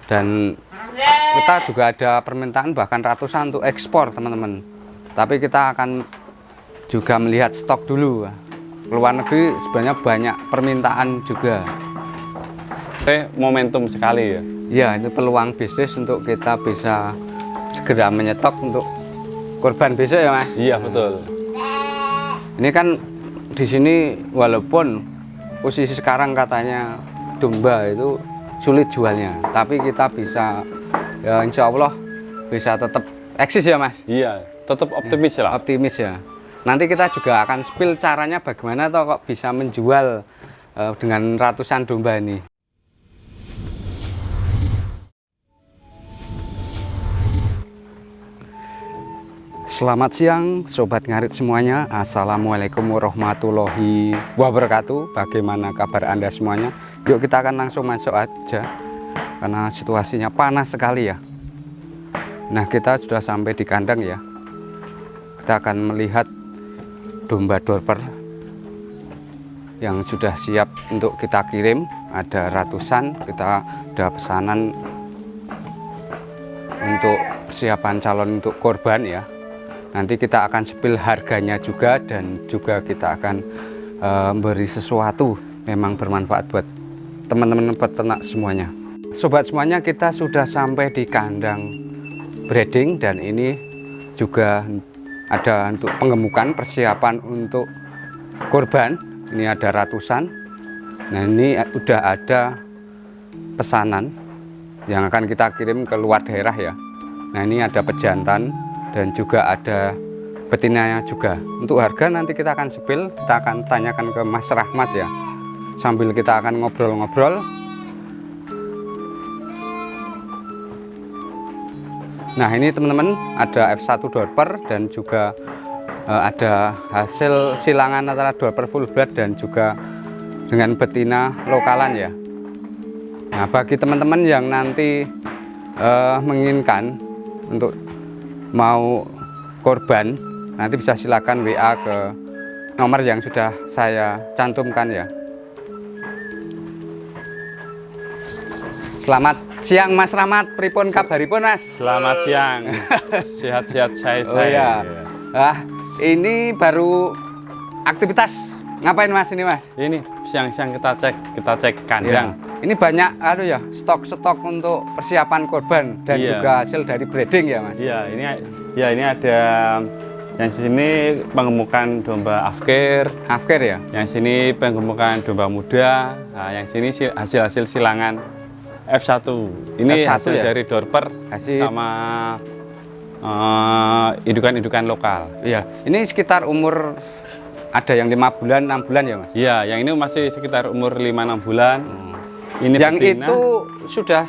Dan kita juga ada permintaan bahkan ratusan untuk ekspor teman-teman. Tapi kita akan juga melihat stok dulu. Luar negeri sebenarnya banyak permintaan juga. Momentum sekali ya. Ya, itu peluang bisnis untuk kita bisa segera menyetok untuk kurban besok ya Mas. Iya betul. Ini kan di sini walaupun posisi sekarang katanya domba itu sulit jualnya, tapi kita bisa ya insya Allah bisa tetap eksis ya Mas. Iya, tetap optimis lah. Optimis ya. Nanti kita juga akan spill caranya bagaimana toh kok bisa menjual dengan ratusan domba ini. Selamat siang Sobat Ngarit semuanya. Assalamualaikum warahmatullahi wabarakatuh. Bagaimana kabar Anda semuanya? Yuk kita akan langsung masuk aja, karena situasinya panas sekali ya. Nah, kita sudah sampai di kandang ya. Kita akan melihat domba dorper yang sudah siap untuk kita kirim. Ada ratusan, kita ada pesanan untuk persiapan calon untuk korban ya. Nanti kita akan spill harganya juga, dan juga kita akan beri sesuatu memang bermanfaat buat teman-teman peternak semuanya. Sobat semuanya, kita sudah sampai di kandang breeding, dan ini juga ada untuk pengemukan persiapan untuk korban. Ini ada ratusan. Nah, ini udah ada pesanan yang akan kita kirim ke luar daerah ya. Nah, ini ada pejantan dan juga ada betinanya juga. Untuk harga nanti kita akan spill, kita akan tanyakan ke Mas Rahmat ya, sambil kita akan ngobrol-ngobrol. Nah, ini teman-teman ada F1 dorper dan juga ada hasil silangan antara dorper full blood dan juga dengan betina lokalan ya. Nah, bagi teman-teman yang nanti menginginkan untuk mau korban, nanti bisa silakan WA ke nomor yang sudah saya cantumkan ya. Selamat siang Mas Rahmat, pripun kabaripun Mas? Selamat siang. Sehat-sehat saya. Oh iya. Ini baru aktivitas ngapain Mas ini Mas? Ini siang-siang kita cek kandang. Ya. Ini banyak ya stok-stok untuk persiapan korban dan juga hasil dari breeding ya Mas. Iya, ini ada yang sini pengemukan domba afkir. Afkir ya. Yang sini pengemukan domba muda. Nah, yang sini hasil silangan F1. Ini F1 hasil ya? dari dorper sama indukan-indukan lokal. Iya. Ini sekitar umur ada yang 5 bulan, 6 bulan ya Mas? Iya, yang ini masih sekitar umur 5-6 bulan. Ini yang betina. Itu sudah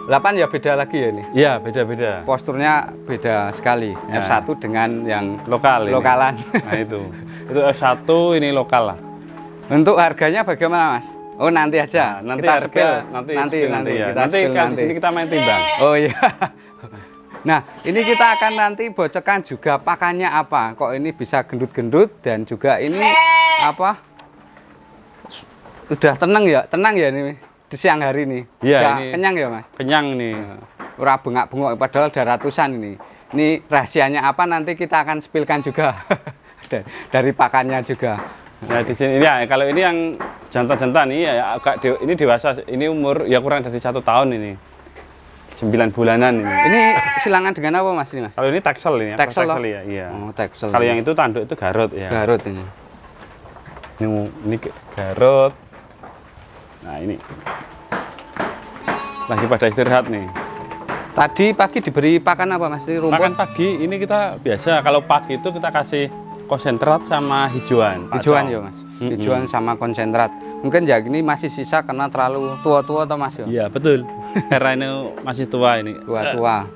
8 ya, beda lagi ya ini? Iya, beda-beda. Posturnya beda sekali, ya. F1 dengan yang lokalan. Ini. Nah itu F1, ini lokal lah. Untuk harganya bagaimana Mas? Oh nanti aja, nah, nanti kita harga, spill. nanti ya. Kita nanti spill kan di sini kita main timbang. Oh iya. Nah, ini kita akan nanti bocorkan juga pakannya apa. Kok ini bisa gendut-gendut, dan juga ini apa? Udah tenang ya ini di siang hari ini. Iya, udah ini kenyang ya Mas? Kenyang nih. Ora bengak-bengok, padahal ada ratusan ini. Ini rahasianya apa nanti kita akan spillkan juga. Dari pakannya juga. Nah di sini ya, kalau ini yang jantan-jantan ini ya agak ini dewasa, ini umur ya kurang dari 1 tahun ini. 9 bulanan ini. Ini silangan dengan apa Mas ini Mas? Kalau ini teksel ini, teksel ya. Iya. Oh, teksel. Kalau yang itu tanduk itu garut ya. Garut ini. Ini garut. Nah, ini lagi pada istirahat nih. Tadi pagi diberi pakan apa Mas? Ini rumput? Makan pagi ini kita biasa, kalau pagi itu kita kasih konsentrat sama hijauan. Hijauan ya Mas? Hijauan sama konsentrat. Mungkin ya ini masih sisa karena terlalu tua-tua atau Mas ya? Iya betul. Karena ini masih tua ini. Tua-tua.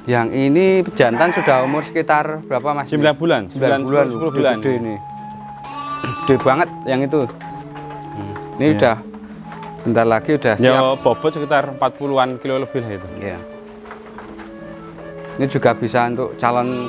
Yang ini jantan sudah umur sekitar berapa Mas? 9 bulan. 9 bulan, 10 bulan. Gede ini. Gede banget yang itu. Ini udah bentar lagi udah siap. Ya bobot sekitar 40-an kilo lebih lah itu. Iya. Ini juga bisa untuk calon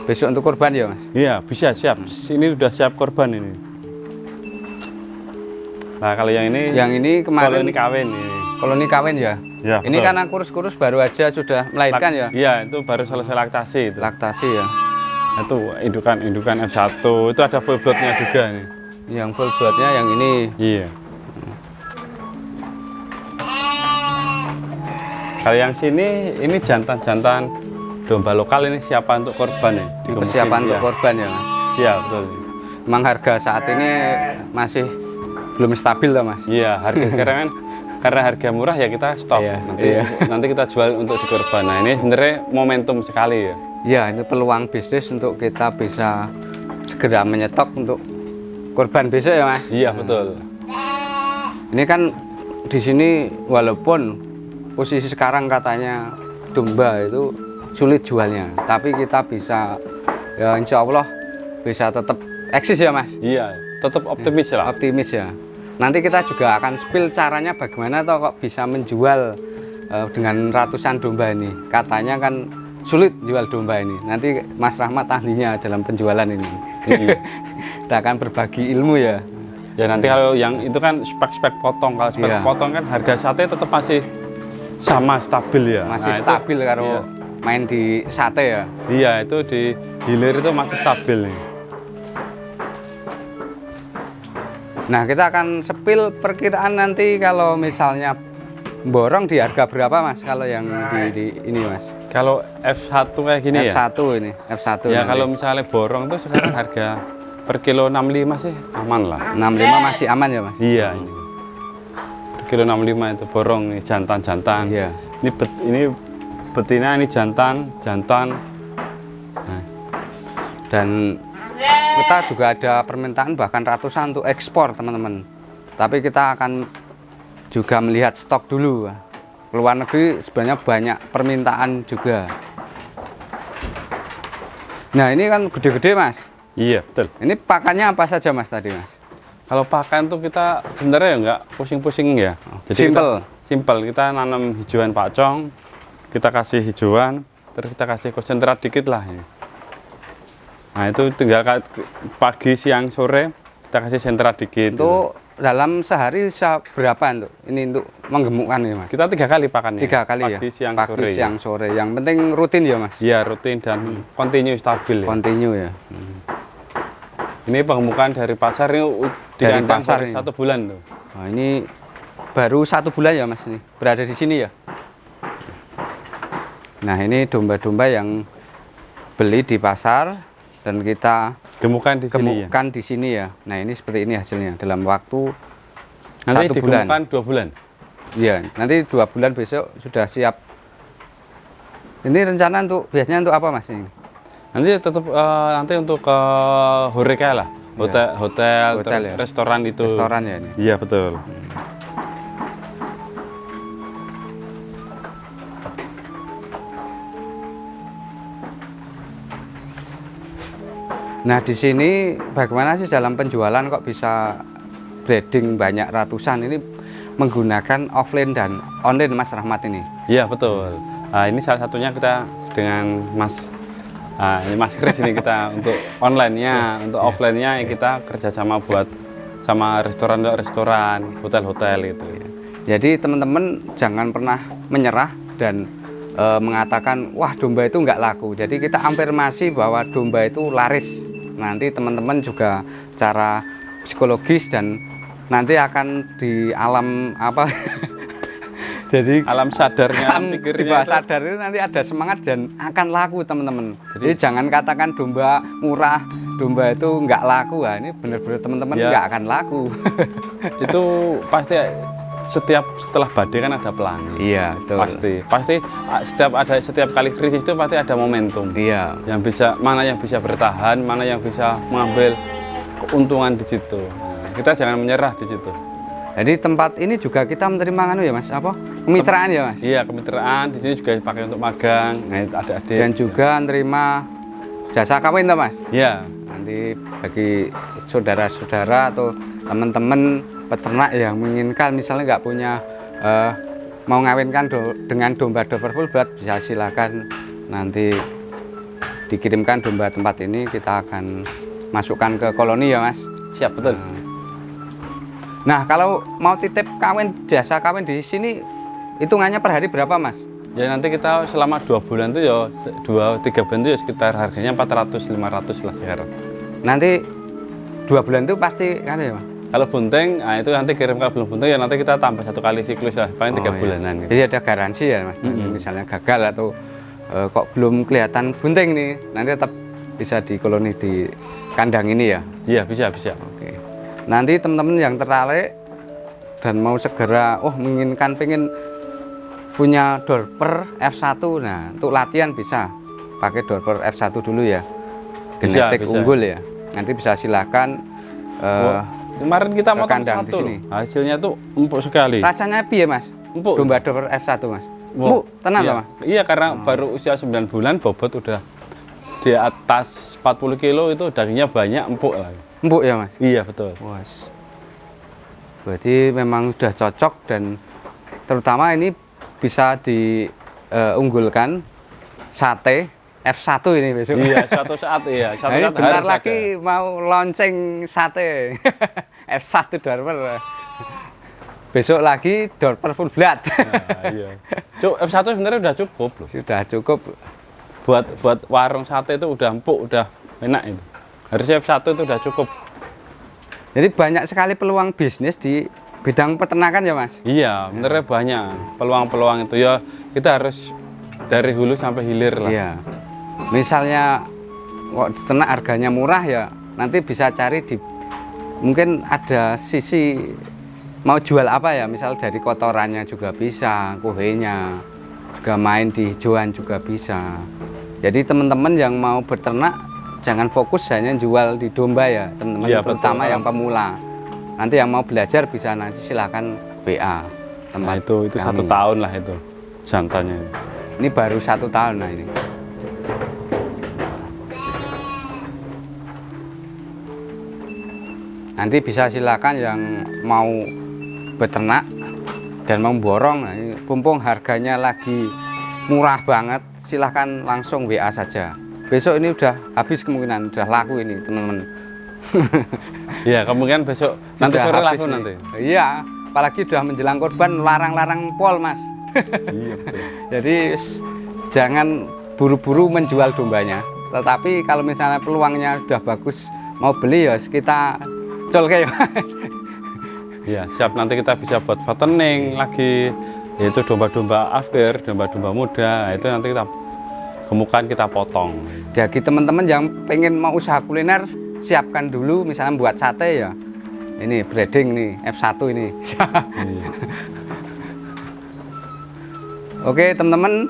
besok untuk korban ya Mas? Iya bisa, siap. Ini udah siap korban ini. Nah kalau yang ini kemarin koloni kawin ini. Koloni kawin ya? Ya, Ini betul. karena kurus-kurus baru aja sudah melahirkan ya? Iya, itu baru selesai laktasi itu. Laktasi ya. Itu indukan F1 itu ada full bloodnya juga nih. Yang full bloodnya yang ini. Iya. Kalau yang sini ini jantan-jantan domba lokal ini siapa untuk korban ya? Ini persiapan untuk korban ya Mas? Iya betul. Memang harga saat ini masih belum stabil lah Mas? Iya, harga sekarang kan karena harga murah ya kita stop. Iya, Nanti iya. nanti kita jual untuk di korban. Nah ini sebenarnya momentum sekali ya. Ya, ini peluang bisnis untuk kita bisa segera menyetok untuk korban besok ya Mas? Iya betul. Ini kan di sini walaupun posisi sekarang katanya domba itu sulit jualnya, tapi kita bisa ya insya Allah bisa tetap eksis ya Mas? Iya, tetap optimis lah. Optimis ya. Nanti kita juga akan spill caranya bagaimana toh kok bisa menjual dengan ratusan domba ini. Katanya kan sulit jual domba ini. Nanti Mas Rahmat ahlinya dalam penjualan ini. Iya. Kita akan berbagi ilmu ya. Ya nanti kalau yang itu kan spek-spek potong. Kalau spek Iya. potong kan harga sate tetap masih sama stabil ya. Masih Nah, itu- stabil kalau iya. main di sate ya. Iya, itu di hilir itu masih stabil nih. Nah, kita akan sepil perkiraan nanti kalau misalnya borong di harga berapa Mas kalau yang di ini Mas? Kalau F1 kayak gini ya. F1 ini, F1 Ya nanti. kalau misalnya borong tuh sekarang harga per kilo 65 sih aman lah. 65 masih aman ya Mas? Iya ini. Per kilo 65 itu borong nih jantan-jantan. Iya. Ini betina, ini jantan. Nah, Dan kita juga ada permintaan bahkan ratusan untuk ekspor teman-teman. Tapi kita akan juga melihat stok dulu. Luar negeri sebenarnya banyak permintaan juga. Nah ini kan gede-gede Mas. iya betul. Ini pakannya apa saja Mas tadi Mas? Kalau pakan tuh kita sebenarnya ya nggak pusing-pusing ya. Simple. Simple. Kita nanam hijauan pakcong, kita kasih hijauan, terus kita kasih konsentrat dikit lah. Ya. Nah itu tinggal pagi, siang, sore kita kasih sentrat dikit. Untuk dalam sehari bisa berapa untuk ini untuk menggemukkan ini Mas? Kita 3 kali pakannya. 3 kali pagi, ya? siang, Pagi, sore. siang, sore. Yang penting rutin ya Mas? Iya rutin dan continue stabil. Ya. Continue ya? Ini pengemukan dari pasar ini Dari dikandang pasar baru ini? 1 bulan tuh. Nah, ini baru 1 bulan ya Mas ini berada di sini ya. Nah ini domba-domba yang beli di pasar dan kita Gemukan di sini ya. gemukkan di sini ya. Nah ini seperti ini hasilnya dalam waktu Nanti 1 bulan. digemukan 2 bulan. Iya nanti 2 bulan besok sudah siap. Ini rencana untuk biasanya untuk apa Mas ini? Nanti tetap nanti untuk ke Horeca lah. Hotel, Hotel terus ya? restoran itu. Restoran ya ini. Iya betul. Nah di sini bagaimana sih dalam penjualan kok bisa breeding banyak ratusan ini menggunakan offline dan online Mas Rahmat ini? Iya betul. Nah, ini salah satunya kita dengan Mas ini Mas Kris ini kita untuk online-nya, untuk offline-nya kita kerjasama buat sama restoran, hotel-hotel gitu. Jadi teman-teman jangan pernah menyerah dan mengatakan wah domba itu nggak laku. Jadi kita afirmasi bahwa domba itu laris. Nanti teman-teman juga cara psikologis dan nanti akan di alam apa jadi Alam sadarnya, di bawah sadar itu nanti ada semangat dan akan laku teman-teman. Jadi jangan katakan domba murah, domba itu nggak laku. Nah, ini benar-benar teman-teman Ya. nggak akan laku. itu pasti setelah badai kan ada pelangi. Iya, betul. Pasti setiap kali krisis itu pasti ada momentum. Iya. Yang bisa mana yang bisa bertahan, mana yang bisa mengambil keuntungan di situ. Nah, kita jangan menyerah di situ. Jadi tempat ini juga kita menerima anu ya Mas, apa? Kemitraan ya Mas. Iya, kemitraan di sini juga dipakai untuk magang. Nah, itu adik-adik. Dan juga menerima jasa kawin toh Mas. Iya. Nanti bagi saudara-saudara atau teman-teman peternak yang menginginkan misalnya nggak punya mau ngawinkan dengan domba Dover full blood bisa silakan nanti dikirimkan domba tempat ini kita akan masukkan ke koloni ya Mas. Siap betul. Nah kalau mau titip kawin jasa kawin di sini hitungannya per hari berapa Mas? Ya nanti kita selama 2 bulan itu ya 2-3 bulan itu ya sekitar harganya 400-500 lah sekarang. Nanti 2 bulan itu pasti kan ya Mas? Kalau bunting, nah itu nanti kirim kalau belum bunting ya nanti kita tambah 1 kali siklus lah, paling 3 bulanan. Gitu. Jadi ada garansi ya Mas, misalnya gagal atau kok belum kelihatan bunting nih, nanti tetap bisa dikoloni di kandang ini ya? Iya bisa. Oke. Nanti teman-teman yang tertarik dan mau segera, pengen punya dorper F1, nah untuk latihan bisa pakai dorper F1 dulu ya, genetik bisa. unggul ya. Nanti bisa silakan. Kemarin kita motong kandang di satu, sini. hasilnya tuh empuk sekali. Rasanya piye Mas? Empuk. Domba dorper F1 Mas. Wow. Empuk, tenang Iya. loh Mas. Iya karena baru usia 9 bulan bobot udah di atas 40 kilo itu dagingnya banyak, empuk lah. Empuk ya Mas. Iya betul. Was. Berarti memang sudah cocok dan terutama ini bisa diunggulkan sate F1 ini besok. Iya, suatu saat iya. Suatu Nah, ini saat bentar harus lagi mau launching sate F1 dorper. Besok lagi dorper full blood. Nah, iya. F1 sebenarnya udah cukup loh. Sudah cukup. Buat warung sate itu udah empuk, udah enak itu. Harusnya F1 itu udah cukup. Jadi banyak sekali peluang bisnis di bidang peternakan ya Mas? Iya, benernya banyak peluang-peluang itu ya. Kita harus dari hulu sampai hilir lah. Iya. Misalnya kok ternak harganya murah ya, nanti bisa cari di mungkin ada sisi mau jual apa ya, misal dari kotorannya juga bisa, kuhenya juga main di hijauan juga bisa. Jadi teman-teman yang mau beternak jangan fokus hanya jual di domba ya teman-teman, Iya, terutama betul. yang pemula. Nanti yang mau belajar bisa nanti silakan WA tempat Nah, itu kami. 1 tahun lah itu jantannya. Ini baru 1 tahun nah ini. Nanti bisa silakan yang mau beternak dan mau borong, nah ini mumpung harganya lagi murah banget, silahkan langsung WA saja. Besok ini udah habis kemungkinan, udah laku ini teman-teman. Iya, kemungkinan besok nanti Sudah sore habis laku nih. nanti. Iya, apalagi udah menjelang korban larang-larang pol Mas. Iya betul. Jadi jangan buru-buru menjual dombanya. Tetapi kalau misalnya peluangnya sudah bagus mau beli ya kita colke ya Mas. Iya, siap nanti kita bisa buat fattening lagi, yaitu domba-domba afir, domba-domba muda, itu nanti kita gemukan kita potong. Jadi teman-teman yang pengen mau usaha kuliner siapkan dulu misalnya buat sate ya. Ini breeding nih F1 ini. Iya. Oke teman-teman,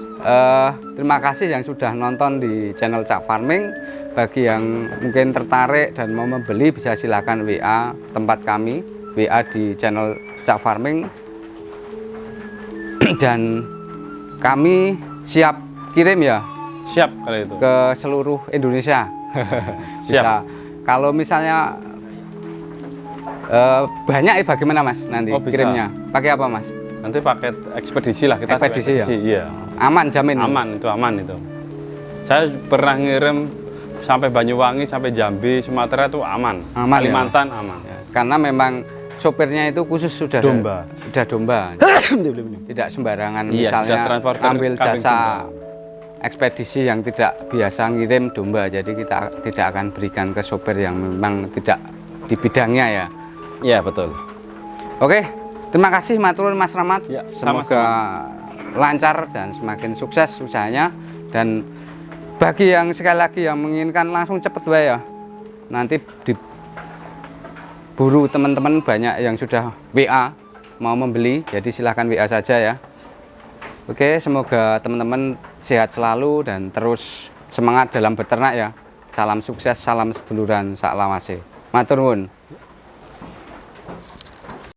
terima kasih yang sudah nonton di channel Cak Farming. Bagi yang mungkin tertarik dan mau membeli bisa silakan WA tempat kami, WA di channel Cak Farming. Dan kami siap kirim ya Siap kali itu. ke seluruh Indonesia. Bisa. Kalau misalnya banyak bagaimana Mas nanti Oh, bisa. kirimnya? Pakai apa Mas? Nanti paket ekspedisi lah kita. Ekspedisi ya? Iya. Aman jamin? Aman itu. Saya pernah ngirim sampai Banyuwangi, sampai Jambi, Sumatera itu aman. Aman ya? Kalimantan aman. Karena memang sopirnya itu khusus sudah Domba. Sudah domba. Tidak sembarangan Iya, sudah misalnya transporter ambil kambing jasa domba. ekspedisi yang tidak biasa ngirim domba. Jadi kita tidak akan berikan ke sopir yang memang tidak di bidangnya ya. Iya betul. Oke, terima kasih maturun Mas Rahmat. Ya, Semoga lancar dan semakin sukses usahanya. Dan bagi yang sekali lagi yang menginginkan langsung cepet wae ya. Nanti diburu teman-teman banyak yang sudah WA mau membeli, jadi silahkan WA saja ya. Oke, semoga teman-teman sehat selalu dan terus semangat dalam beternak ya. Salam sukses, salam seduluran, sak lawase. Matur nuwun.